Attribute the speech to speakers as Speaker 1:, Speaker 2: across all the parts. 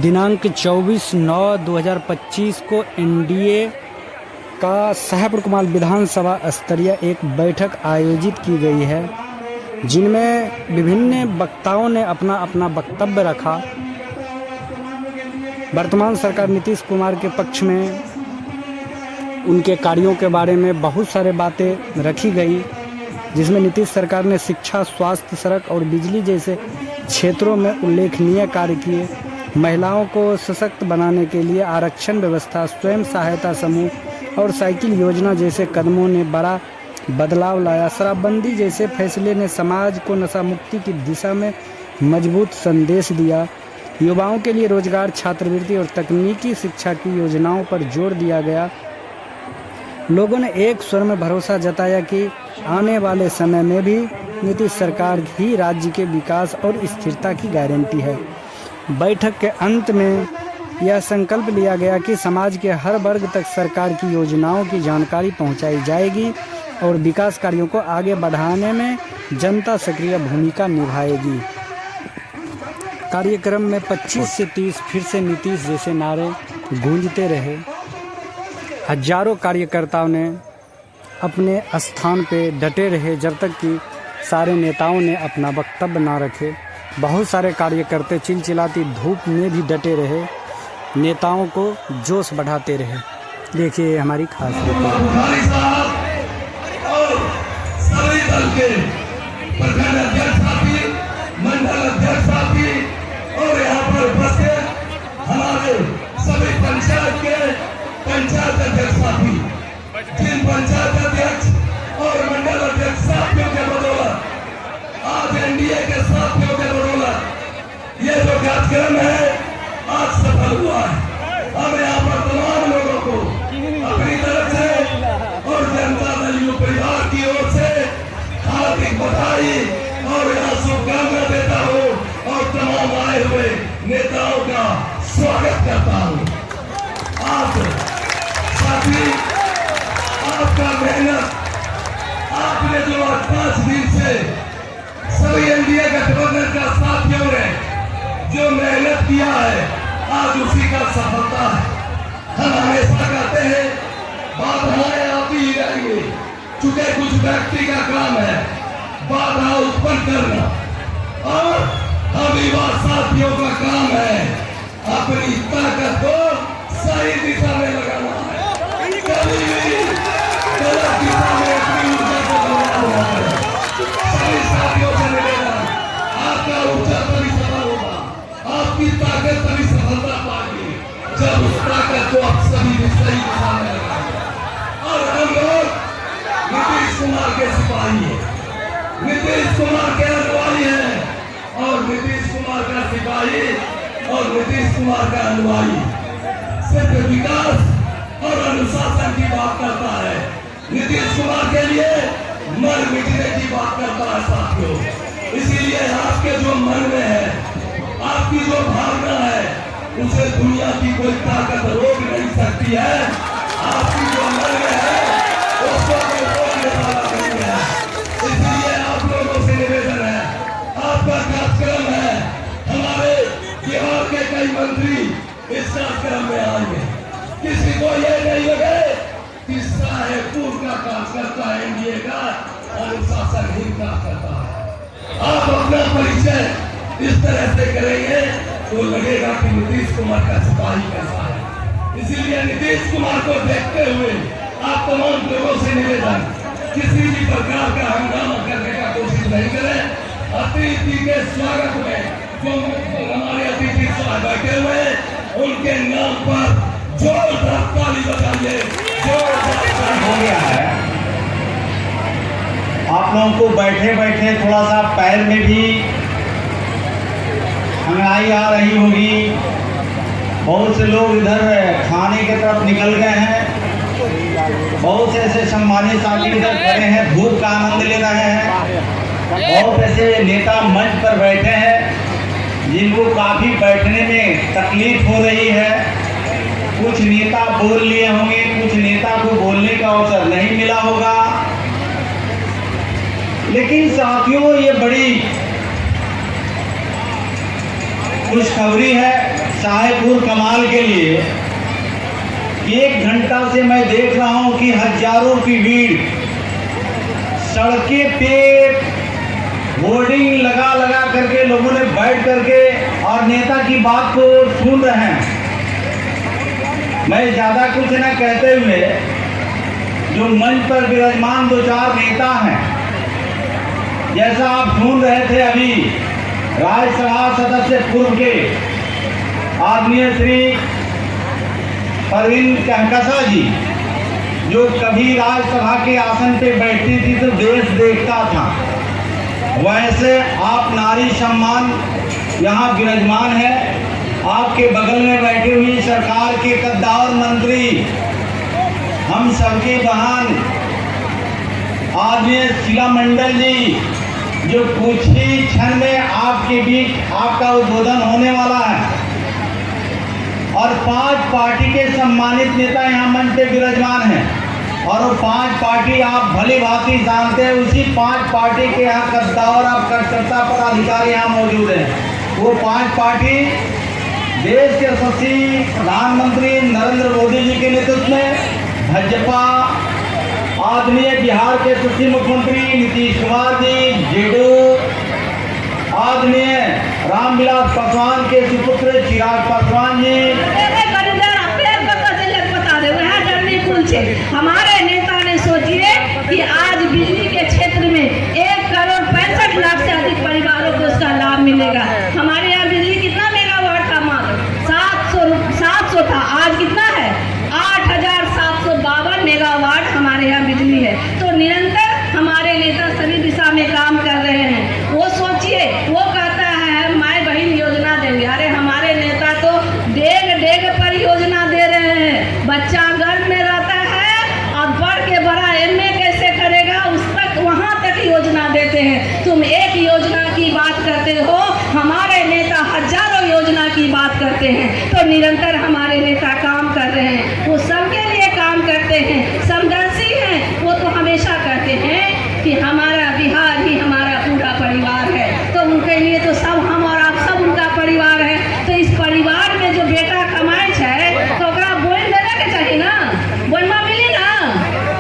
Speaker 1: दिनांक 24/9/2025 को एनडीए का शाहपुर कमाल विधानसभा स्तरीय एक बैठक आयोजित की गई है, जिनमें विभिन्न वक्ताओं ने अपना अपना वक्तव्य रखा। वर्तमान सरकार नीतीश कुमार के पक्ष में उनके कार्यों के बारे में बहुत सारे बातें रखी गई, जिसमें नीतीश सरकार ने शिक्षा, स्वास्थ्य, सड़क और बिजली जैसे क्षेत्रों में उल्लेखनीय कार्य किए। महिलाओं को सशक्त बनाने के लिए आरक्षण व्यवस्था, स्वयं सहायता समूह और साइकिल योजना जैसे कदमों ने बड़ा बदलाव लाया। शराबबंदी जैसे फैसले ने समाज को नशा मुक्ति की दिशा में मजबूत संदेश दिया। युवाओं के लिए रोजगार, छात्रवृत्ति और तकनीकी शिक्षा की योजनाओं पर जोर दिया गया। लोगों ने एक स्वर में भरोसा जताया कि आने वाले समय में भी नीतीश सरकार ही राज्य के विकास और स्थिरता की गारंटी है। बैठक के अंत में यह संकल्प लिया गया कि समाज के हर वर्ग तक सरकार की योजनाओं की जानकारी पहुंचाई जाएगी और विकास कार्यों को आगे बढ़ाने में जनता सक्रिय भूमिका निभाएगी। कार्यक्रम में 25 से 30 फिर से नीतीश जैसे नारे गूंजते रहे। हजारों कार्यकर्ताओं ने अपने स्थान पे डटे रहे जब तक कि सारे नेताओं ने अपना वक्तव्य ना रखे। बहुत सारे कार्यकर्ता चिलचिलाती धूप में भी डटे रहे, नेताओं को जोश बढ़ाते रहे। देखिए हमारी खास
Speaker 2: पंचायत अध्यक्ष साथी, जिन पंचायत अध्यक्ष और मंडल अध्यक्ष साथियों के बदौलत, आज एनडीए के साथियों के बदौलत ये जो कार्यक्रम है आज सफल हुआ है। हम यहाँ पर तमाम लोगों को अपनी तरफ से और जनता दल यू परिवार की ओर से हार्दिक बधाई और यहाँ शुभकामना देता हूँ और तमाम आए हुए नेताओं का स्वागत करता हूँ। आप साथी, आपका मेहनत, आपने जो आज 5 दिन से सभी एनडीए गठबंधन का साथियों ने जो मेहनत किया है, आज उसी का सफलता है। हम हमेशा कहते हैं बाधाएं आती ही रहेंगी, चूंकि कुछ व्यक्ति का काम है बाधा उत्पन्न करना, और हम युवा साथियों का काम है अपनी ताकत को सही दिशा में लगाना है। कभी भी गलत दिशा में अपनी ऊर्जा को लगाना है। सभी साथियों से निवेदन, आपका ऊर्जा तभी सफल होगा, आपकी ताकत तभी सफलता पाएगी जब उस ताकत को आप सभी सही दिशा में लगाएंगे। और हम लोग नीतीश कुमार के सिपाही हैं, नीतीश कुमार के अनुयायी हैं, और नीतीश कुमार का सिपाही और नीतीश कुमार का अनुयायी सिर्फ विकास और अनुशासन की बात करता है। नीतीश कुमार के लिए मर मिटने की बात करता है साथियों। इसीलिए आपके जो मन में है, आपकी जो भावना है, उसे दुनिया की कोई ताकत रोक नहीं सकती है। आपकी जो मन में है उसको कोई रोकने वाला नहीं है। इसलिए आप लोगों से निवेदन है, आपका कार्यक्रम है, हमारे बिहार के कई मंत्री इस कार्यक्रम में आएंगे। किसी को ये नहीं लगे कि साहेबपुर का कार्यकर्ता एनडीए का अनुशासनहीन कार्यकर्ता है। आप अपना परिचय इस तरह से करेंगे तो लगेगा कि नीतीश कुमार का सिपाही कैसा है। इसीलिए नीतीश कुमार को देखते हुए आप तमाम लोगों से निवेदन, किसी भी प्रकार का हंगामा करने का कोशिश नहीं करें। अतिथि के स्वागत में जो हमारे अतिथि बैठे हुए उनके नाम पर जोरदार ताली बजाइए। जोरदार
Speaker 3: हो गया है। आप लोगों को बैठे बैठे थोड़ा सा पैर में भी हंगाई आ रही होगी। बहुत से लोग इधर खाने की तरफ निकल गए हैं। बहुत से ऐसे सम्मानित साथी इधर खड़े हैं, धूप का आनंद ले रहे हैं। बहुत ऐसे नेता मंच पर बैठे हैं जिनको काफी बैठने में तकलीफ हो रही है। कुछ नेता बोल लिए होंगे, कुछ नेता को बोलने का अवसर नहीं मिला होगा। लेकिन साथियों, ये बड़ी खुशखबरी है शाहपुर कमाल के लिए 1 घंटा से मैं देख रहा हूं कि हजारों की भीड़ सड़कें पे होर्डिंग लगा लगा करके लोगों ने बैठ करके और नेता की बात को सुन रहे हैं। मैं ज़्यादा कुछ न कहते हुए जो मंच पर विराजमान 2-4 नेता हैं, जैसा आप सुन रहे थे अभी राज्यसभा सदस्य पूर्व के आदरणीय श्री परवीन कंकसा जी, जो कभी राज्यसभा के आसन पे बैठती थी तो देश देखता था, वैसे आप नारी सम्मान यहाँ विराजमान है। आपके बगल में बैठी हुई सरकार के कद्दावर मंत्री, हम सबके बहन आदरणीय शीला मंडल जी, जो कुछ ही क्षण में आपके बीच आपका उद्बोधन होने वाला है, और 5 पार्टी के सम्मानित नेता यहाँ मंच पे विराजमान हैं, और वो 5 पार्टी आप भली भांति जानते हैं, उसी 5 पार्टी के यहाँ कद्दावर और कार्यकर्ता पदाधिकारी यहाँ मौजूद हैं। वो 5 पार्टी देश के यशस्वी प्रधानमंत्री नरेंद्र मोदी जी के नेतृत्व में भाजपा, आदरणीय बिहार के यशस्वी मुख्यमंत्री नीतीश कुमार जी, जेडीयू, आदरणीय रामविलास पासवान के सुपुत्र चिराग पासवान जी,
Speaker 4: हमारे नेता ने सोचिए कि आज बिजली के क्षेत्र में 1 करोड़ 65 लाख से अधिक परिवारों को उसका लाभ मिलेगा। हमारे यहाँ बिजली कितना मेगावाट था? मात्र 700 था, आज कितना है? 8,752 मेगावाट हमारे यहाँ बिजली है। तो निरंतर हमारे नेता सभी दिशा में काम कर रहे हैं। वो सोचिए, वो कहता है माई बहन योजना देंगे। अरे हमारे नेता तो डेग डेग पर योजना दे रहे हैं। बच्चा गर्भ में रहता है और बढ़ के बड़ा MA कैसे करेगा, उस तक वहाँ तक योजना देते हैं। तुम एक योजना की बात करते हो, हमारे नेता हजारों योजना की बात करते हैं। तो निरंतर हमारे नेता काम कर रहे हैं, वो सबके लिए काम करते हैं, समदर्शी हैं। वो तो हमेशा कहते हैं कि हमारा बिहार ही हमारा पूरा परिवार है। तो उनके लिए तो सब हम और आप सब उनका परिवार है। तो इस परिवार में जो बेटा कमाए है तो ओकरा बोल देवे के चाहिए ना, बोलमा मिली ना।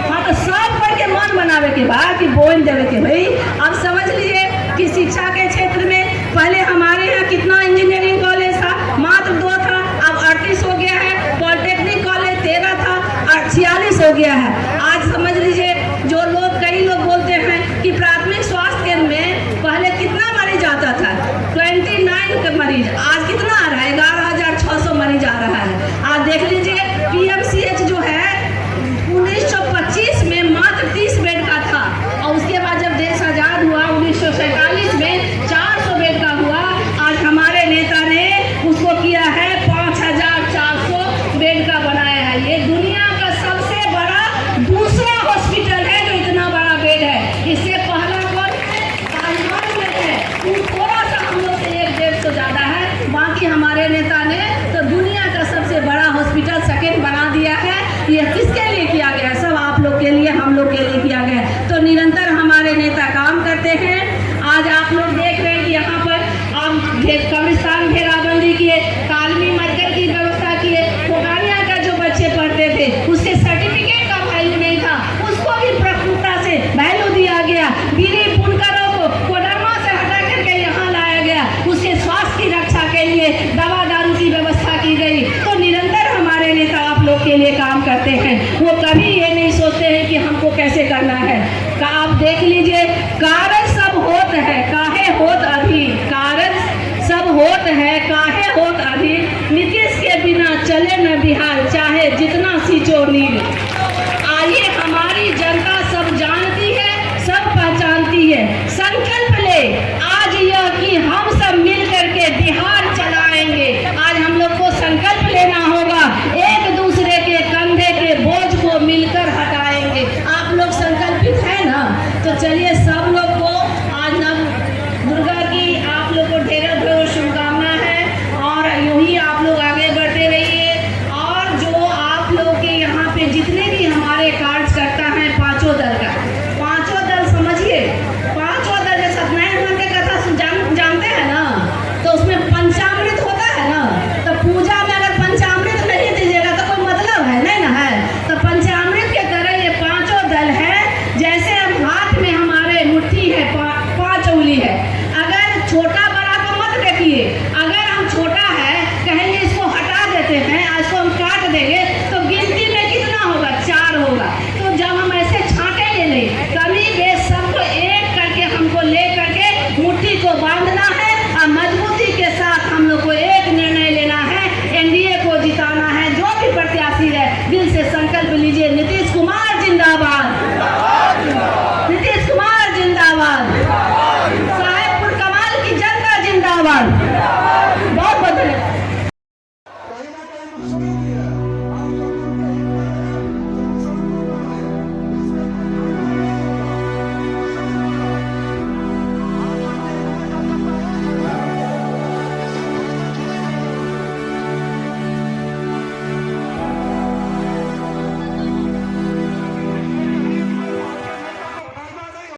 Speaker 4: हाँ, तो सब पढ़ के मन बनावे के बाद कि बोल देवे के भाई। अब समझ लीजिए कि शिक्षा के क्षेत्र में पहले हमारे यहाँ कितना इंजीनियरिंग कॉलेज था? मात्र 2 था, अब 38 हो गया है। पॉलिटेक्निक कॉलेज 13 था, 46 हो गया है। आज समझ लीजिए, जो लोग कई लोग बोलते हैं कि प्राथमिक स्वास्थ्य केंद्र में पहले कितना मरीज आता था? 29 मरीज, आज कितना आ रहा है? 11,600 मरीज आ रहा है। आज देख लीजिए PMCH जो है 1925 में मात्र 30 बेड का था, और उसके बाद जब देश आजाद हुआ 1947 में 400 बेड का हुआ। आज हमारे नेता ने उसको किया है 5,400 बेड का बनाया है। ये दुनिया का सबसे बड़ा दूसरा हॉस्पिटल है जो इतना बड़ा बेड है। इससे पहला कौन है? ताजमहल में है, थोड़ा सा हम लोग से 1-150 ज़्यादा है। बाकी हमारे नेता ने तो दुनिया का सबसे बड़ा हॉस्पिटल सेकेंड बना दिया है। ये किसके लिए किया गया है? सब आप लोग के लिए, हम लोग के लिए किया गया है। तो निरंतर हमारे नेता काम करते हैं। आज आप लोग देख रहे हैं कि यहाँ पर आप कब्रिस्तान घेराबंदी किए, कालमी मरकर की व्यवस्था किए। फोकानिया का जो बच्चे पढ़ते थे उसके सर्टिफिकेट का वैल्यू नहीं था, उसको भी प्रमुखता से वैल्यू दिया गया। बीड़ी बुनकरों को कोडरमा से हटा करके यहाँ लाया गया, उसके स्वास्थ्य की रक्षा के लिए दवा दारू की व्यवस्था की गई। तो निरंतर हमारे नेता आप लोग के लिए काम करते हैं। वो कभी ये नहीं सोचते हैं कि हमको कैसे करना है। आप देख लीजिए, कारज सब होत है काहे होत अधीर, कारज सब होत है काहे होत अधीर। नीतीश के बिना चले न बिहार, चाहे जितना सींचो नीर। आइए, हमारी जनता सब जानती है, सब पहचानती है। संकल्प ले आज यह कि हम सब मिल करके बिहार चलाएंगे। आज हम लोग को संकल्प लेना होगा, एक दूसरे के कंधे के बोझ को मिलकर हटाएंगे। आप लोग संकल्पित है ना? तो चलिए कीजिए। नीतीश